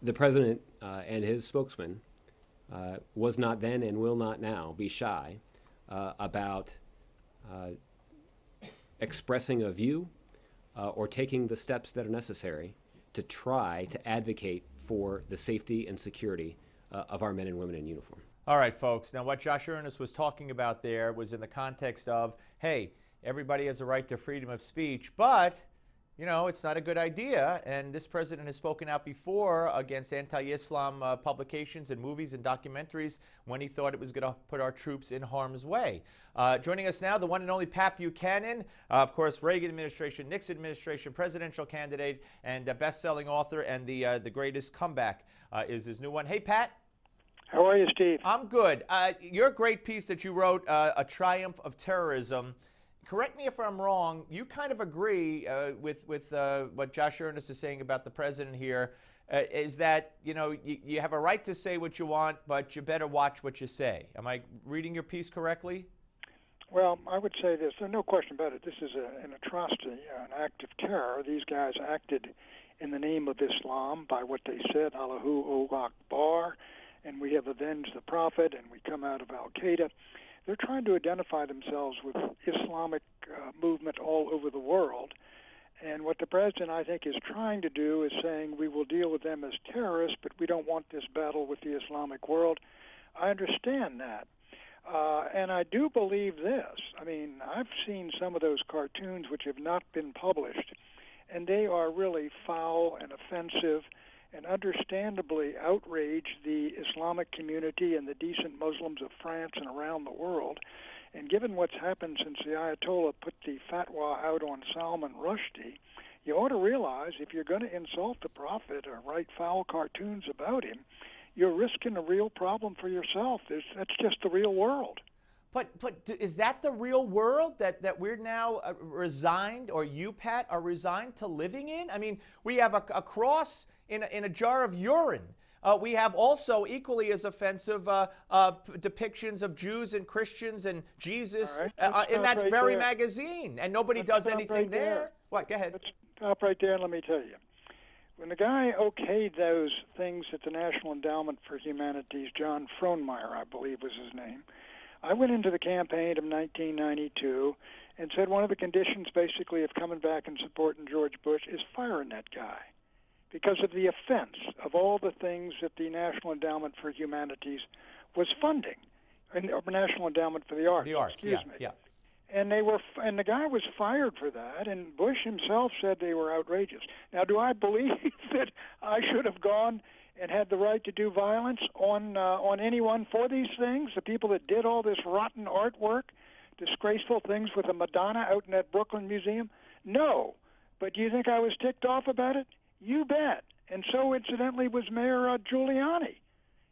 The president and his spokesman was not then and will not now be shy about expressing a view or taking the steps that are necessary to try to advocate for the safety and security of our men and women in uniform. All right, folks. Now, what Josh Earnest was talking about there was in the context of, hey, everybody has a right to freedom of speech, but, you know, it's not a good idea. And this president has spoken out before against anti-Islam publications and movies and documentaries when he thought it was going to put our troops in harm's way. Joining us now, the one and only Pat Buchanan, of course, Reagan administration, Nixon administration, presidential candidate, and best-selling author, and the greatest comeback is his new one. Hey, Pat. How are you, Steve? I'm good. Your great piece that you wrote, A Triumph of Terrorism, correct me if I'm wrong, you kind of agree with what Josh Earnest is saying about the president here, is that, you know, you have a right to say what you want, but you better watch what you say. Am I reading your piece correctly? Well, I would say this. There's no question about it. This is an atrocity, an act of terror. These guys acted in the name of Islam by what they said, Allahu Akbar, and we have avenged the Prophet, and we come out of Al-Qaeda. They're trying to identify themselves with Islamic movement all over the world. And what the president, I think, is trying to do is saying we will deal with them as terrorists, but we don't want this battle with the Islamic world. I understand that. And I do believe this. I mean, I've seen some of those cartoons which have not been published, and they are really foul and offensive and understandably outrage the Islamic community and the decent Muslims of France and around the world. And given what's happened since the Ayatollah put the fatwa out on Salman Rushdie, you ought to realize if you're going to insult the Prophet or write foul cartoons about him, you're risking a real problem for yourself. That's just the real world. But is that the real world that we're now resigned, or you, Pat, are resigned to living in? I mean, we have a cross in a jar of urine. We have also equally as offensive depictions of Jews and Christians and Jesus in that very magazine, and nobody does anything there. What? Go ahead. Let's stop right there and let me tell you. When the guy okayed those things at the National Endowment for Humanities, John Frohnmeyer, I believe was his name, I went into the campaign of 1992 and said one of the conditions basically of coming back and supporting George Bush is firing that guy because of the offense of all the things that the National Endowment for Humanities was funding, and the National Endowment for the Arts. Excuse me. Yeah. And the guy was fired for that, and Bush himself said they were outrageous. Now, do I believe that I should have gone and had the right to do violence on anyone for these things? The people that did all this rotten artwork, disgraceful things with a Madonna out in that Brooklyn museum? No. But do you think I was ticked off about it? You bet. And so, incidentally, was Mayor Giuliani.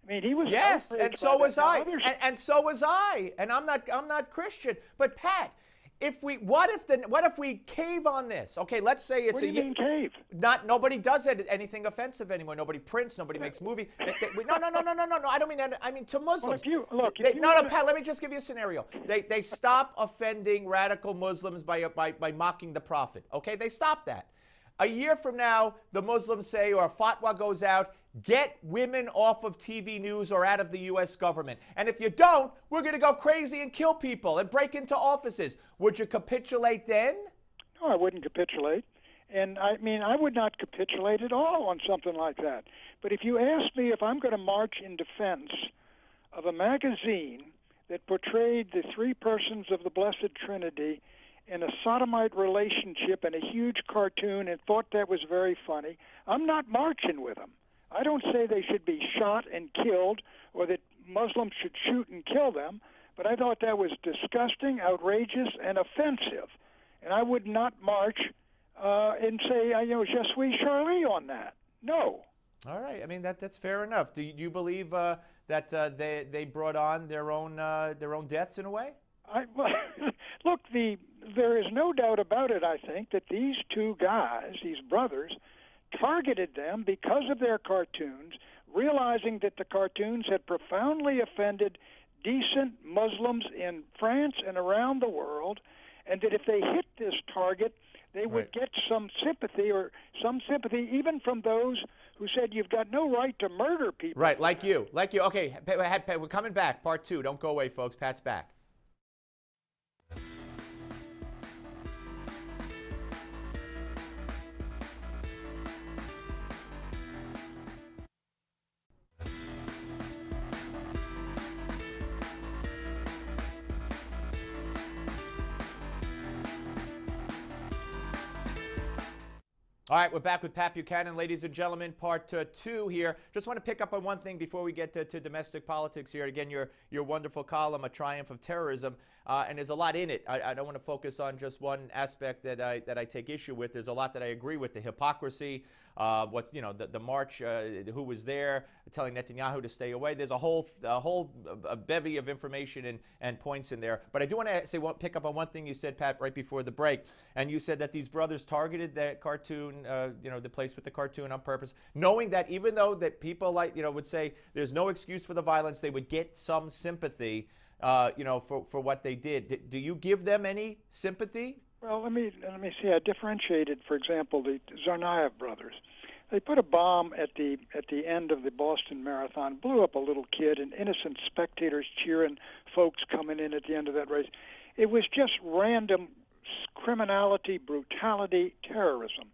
I mean, he was. Yes, and so was I. And so was I. And I'm not Christian. But Pat, what if we cave on this? Okay, let's say it's what do you mean cave? Nobody does anything offensive anymore. Nobody prints. Nobody makes movies. No. I don't mean that. I mean to Muslims. Well, Pat. Let me just give you a scenario. They stop offending radical Muslims by mocking the Prophet. Okay, they stop that. A year from now, the Muslims say, or a fatwa goes out, get women off of TV news or out of the U.S. government. And if you don't, we're going to go crazy and kill people and break into offices. Would you capitulate then? No, I wouldn't capitulate. And I mean, I would not capitulate at all on something like that. But if you ask me if I'm going to march in defense of a magazine that portrayed the three persons of the Blessed Trinity in a sodomite relationship in a huge cartoon and thought that was very funny, I'm not marching with them. I don't say they should be shot and killed or that Muslims should shoot and kill them, but I thought that was disgusting, outrageous, and offensive. And I would not march and say, je suis Charlie on that. No. All right. I mean, that's fair enough. Do you believe that they brought on their own deaths in a way? Look, there is no doubt about it, I think, that these two guys, these brothers, targeted them because of their cartoons, realizing that the cartoons had profoundly offended decent Muslims in France and around the world, and that if they hit this target, they would get some sympathy even from those who said you've got no right to murder people. Right, like you. Okay, Pat, we're coming back. Part 2. Don't go away, folks. Pat's back. All right, we're back with Pat Buchanan, ladies and gentlemen, part 2 here. Just want to pick up on one thing before we get to domestic politics here. Again, your wonderful column, A Triumph of Terrorism, and there's a lot in it. I don't want to focus on just one aspect that I take issue with. There's a lot that I agree with. The hypocrisy, the march, who was there, telling Netanyahu to stay away. There's a whole bevy of information and points in there. But I do want to pick up on one thing you said, Pat, right before the break. And you said that these brothers targeted that cartoon, the place with the cartoon on purpose, knowing that even though that people would say there's no excuse for the violence, they would get some sympathy, for what they did. Do you give them any sympathy? Well, let me see. I differentiated, for example, the Tsarnaev brothers. They put a bomb at the end of the Boston Marathon, blew up a little kid, and innocent spectators cheering, folks coming in at the end of that race. It was just random criminality, brutality, terrorism.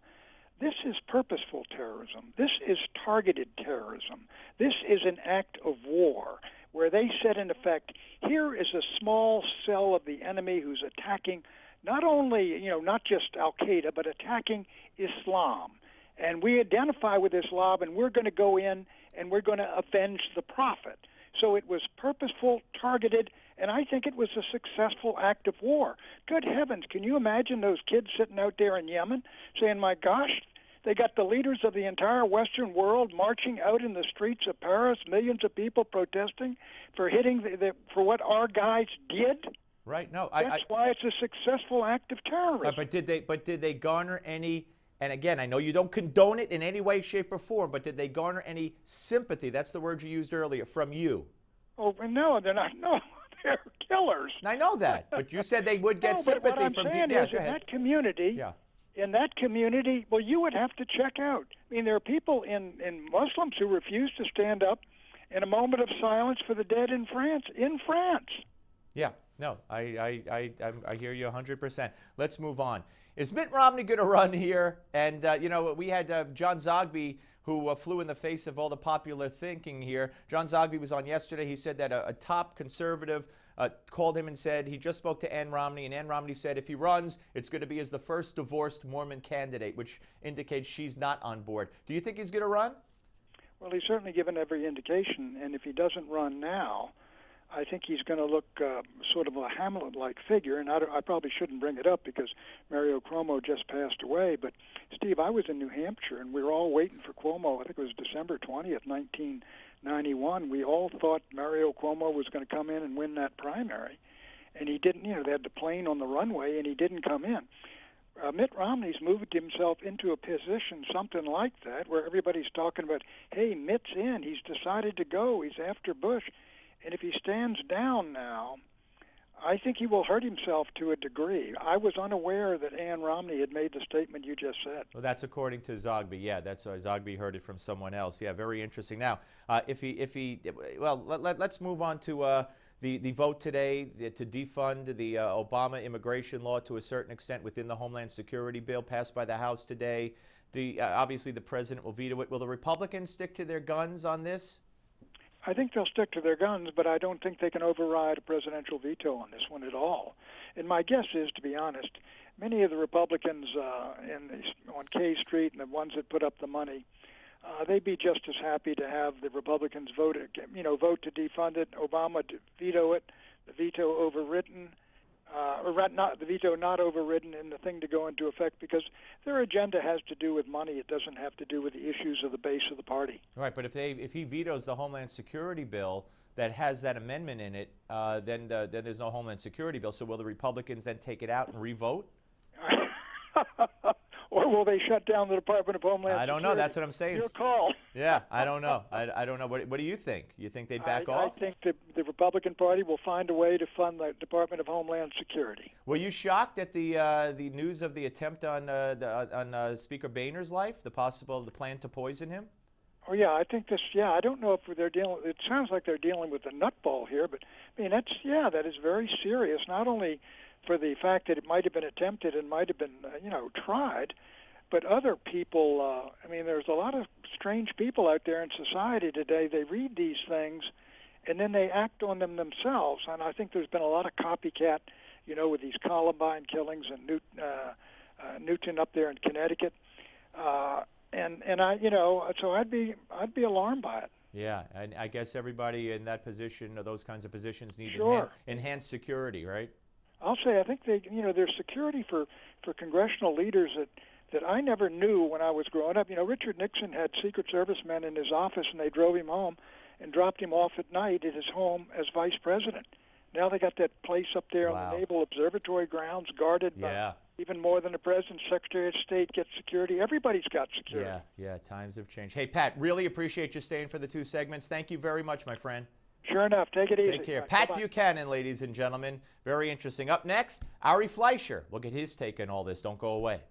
This is purposeful terrorism. This is targeted terrorism. This is an act of war where they said, in effect, here is a small cell of the enemy who's attacking not only, not just Al-Qaeda, but attacking Islam. And we identify with Islam, and we're going to go in and we're going to avenge the Prophet. So it was purposeful, targeted, and I think it was a successful act of war. Good heavens, can you imagine those kids sitting out there in Yemen saying, my gosh, they got the leaders of the entire Western world marching out in the streets of Paris, millions of people protesting for hitting for what our guys did? Right. No, that's why it's a successful act of terrorism. But did they garner any? And again, I know you don't condone it in any way, shape, or form. But did they garner any sympathy? That's the word you used earlier from you. Oh no, they're not. No, they're killers. I know that, but you said they would get sympathy but what I'm from. saying is, in that community. Yeah. In that community, well, you would have to check out. I mean, there are people in Muslims who refuse to stand up in a moment of silence for the dead in France. In France. Yeah. No, I hear you 100%. Let's move on. Is Mitt Romney going to run here? And, we had John Zogby, who flew in the face of all the popular thinking here. John Zogby was on yesterday. He said that a top conservative called him and said he just spoke to Ann Romney, and Ann Romney said if he runs, it's going to be as the first divorced Mormon candidate, which indicates she's not on board. Do you think he's going to run? Well, he's certainly given every indication, and if he doesn't run now, I think he's going to look sort of a Hamlet-like figure, and I probably shouldn't bring it up because Mario Cuomo just passed away. But, Steve, I was in New Hampshire, and we were all waiting for Cuomo. I think it was December 20th, 1991. We all thought Mario Cuomo was going to come in and win that primary, and he didn't. They had the plane on the runway, and he didn't come in. Mitt Romney's moved himself into a position, something like that, where everybody's talking about, hey, Mitt's in. He's decided to go. He's after Bush. And if he stands down now, I think he will hurt himself to a degree. I was unaware that Ann Romney had made the statement you just said. Well, that's according to Zogby. Yeah, that's why Zogby heard it from someone else. Yeah, very interesting. Now, let's move on to the vote today to defund the Obama immigration law to a certain extent within the Homeland Security bill passed by the House today. Obviously, the president will veto it. Will the Republicans stick to their guns on this? I think they'll stick to their guns, but I don't think they can override a presidential veto on this one at all. And my guess is, to be honest, many of the Republicans on K Street and the ones that put up the money, they'd be just as happy to have the Republicans vote to defund it, Obama to veto it, the veto overridden, the veto not overridden, and the thing to go into effect, because their agenda has to do with money. It doesn't have to do with the issues of the base of the party. Right, but if he vetoes the Homeland Security bill that has that amendment in it, then there's no Homeland Security bill. So will the Republicans then take it out and re-vote? Or will they shut down the Department of Homeland Security? I don't know. That's what I'm saying. Your call. Yeah, I don't know. I don't know. What do you think? You think they'd back off? I think the Republican Party will find a way to fund the Department of Homeland Security. Were you shocked at the news of the attempt on Speaker Boehner's life, the plan to poison him? Oh yeah, I think this. Yeah, I don't know if they're dealing. It sounds like they're dealing with a nutball here, but I mean that is very serious. Not only for the fact that it might have been attempted and might have been tried, but other people. I mean, there's a lot of strange people out there in society today. They read these things, and then they act on them themselves. And I think there's been a lot of copycat, with these Columbine killings and Newton up there in Connecticut. And I, so I'd be alarmed by it. Yeah, and I guess everybody in that position or those kinds of positions need enhanced security, right? I'll say I think there's security for congressional leaders that I never knew when I was growing up. Richard Nixon had Secret Service men in his office, and they drove him home and dropped him off at night at his home as vice president. Now they got that place up there on the Naval Observatory grounds guarded by even more than the President, Secretary of State gets security. Everybody's got security. Yeah, times have changed. Hey, Pat, really appreciate you staying for the 2 segments. Thank you very much, my friend. Sure enough. Take it easy. Take care. Right, Pat bye-bye. Buchanan, ladies and gentlemen. Very interesting. Up next, Ari Fleischer. We'll get his take on all this. Don't go away.